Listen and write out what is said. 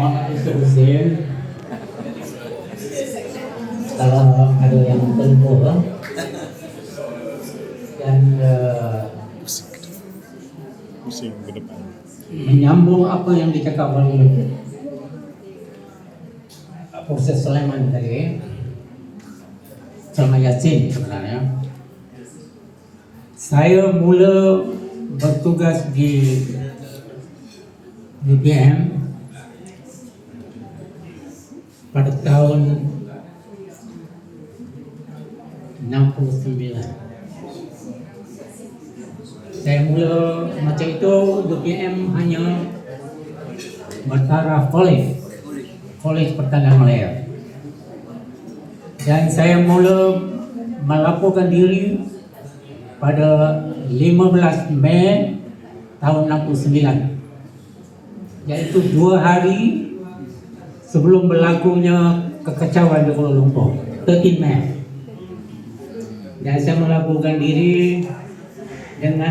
Usul kalau ada yang tempoh dan Pusing ke depan. menyambung apa yang dicakap oleh Proses Sulaiman tadi, Sulaiman Yassin sebenarnya. Saya mula bertugas di BPM pada tahun 69. Saya mula macam itu, BPM hanya bertaraf Kolej Pertanian Malaya. Dan saya mula melaporkan diri pada 15 Mei tahun 69, iaitu 2 hari sebelum berlakunya kekacauan di Kuala Lumpur, 13 Mei. Dan saya melaporkan diri dengan